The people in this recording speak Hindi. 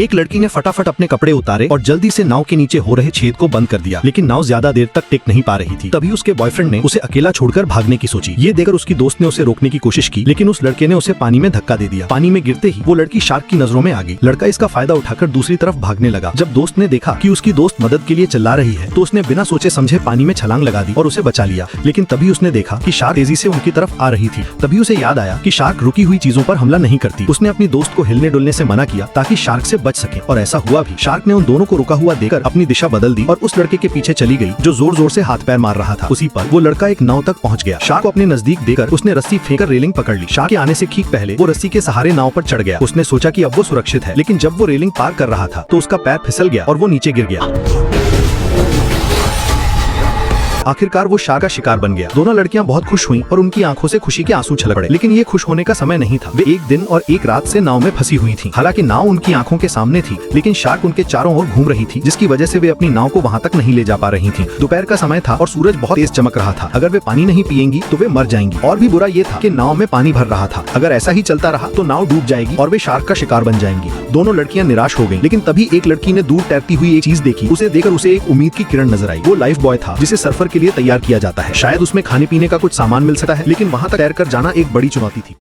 एक लड़की ने फटाफट अपने कपड़े उतारे और जल्दी से नाव के नीचे हो रहे छेद को बंद कर दिया, लेकिन नाव ज्यादा देर तक टिक नहीं पा रही थी। तभी उसके बॉयफ्रेंड ने उसे अकेला छोड़कर भागने की सोची। ये देखकर उसकी दोस्त ने उसे रोकने की कोशिश की, लेकिन उस लड़के ने उसे पानी में धक्का दे दिया। पानी में गिरते ही वो लड़की शार्क की नजरों में आ गई। लड़का इसका फायदा उठाकर दूसरी तरफ भागने लगा। जब दोस्त ने देखा कि उसकी दोस्त मदद के लिए चिल्ला रही है, तो उसने बिना सोचे समझे पानी में छलांग लगा दी और उसे बचा लिया। लेकिन तभी उसने देखा कि शार्क तेजी से उनकी तरफ आ रही थी। तभी उसे याद आया कि शार्क रुकी हुई चीजों पर हमला नहीं करती। उसने अपनी दोस्त को हिलने डुलने से मना किया ताकि शार्क से बच सके, और ऐसा हुआ भी। शार्क ने उन दोनों को रुका हुआ देखकर अपनी दिशा बदल दी और उस लड़के के पीछे चली गई जो जोर जोर से हाथ पैर मार रहा था। उसी पर वो लड़का एक नाव तक पहुंच गया। शार्क को अपने नजदीक देखकर उसने रस्सी फेंककर रेलिंग पकड़ ली। शार्क के आने से ठीक पहले वो रस्सी के सहारे नाव पर चढ़ गया। उसने सोचा कि अब वो सुरक्षित है, लेकिन जब वो रेलिंग पार कर रहा था तो उसका पैर फिसल गया और वो नीचे गिर गया। आखिरकार वो शार्क का शिकार बन गया। दोनों लड़कियां बहुत खुश हुईं और उनकी आंखों से खुशी के आंसू छलक पड़े। लेकिन ये खुश होने का समय नहीं था। वे एक दिन और एक रात से नाव में फंसी हुई थीं। हालांकि नाव उनकी आंखों के सामने थी, लेकिन शार्क उनके चारों ओर घूम रही थी, जिसकी वजह से वे अपनी नाव को वहां तक नहीं ले जा पा रही थीं। दोपहर का समय था और सूरज बहुत तेज चमक रहा था। अगर वे पानी नहीं पिएंगी तो वे मर जाएंगी। और भी बुरा ये था कि नाव में पानी भर रहा था। अगर ऐसा ही चलता रहा तो नाव डूब जाएगी और वे शार्क का शिकार बन जाएंगी। दोनों लड़कियां निराश हो गईं। लेकिन तभी एक लड़की ने दूर तैरती हुई एक चीज देखी। उसे देखकर उसे एक उम्मीद की किरण नजर आई। वो लाइफ बॉय था जिसे सर्फर के लिए तैयार किया जाता है। शायद उसमें खाने पीने का कुछ सामान मिल सकता है, लेकिन वहां तक तैरकर जाना एक बड़ी चुनौती थी।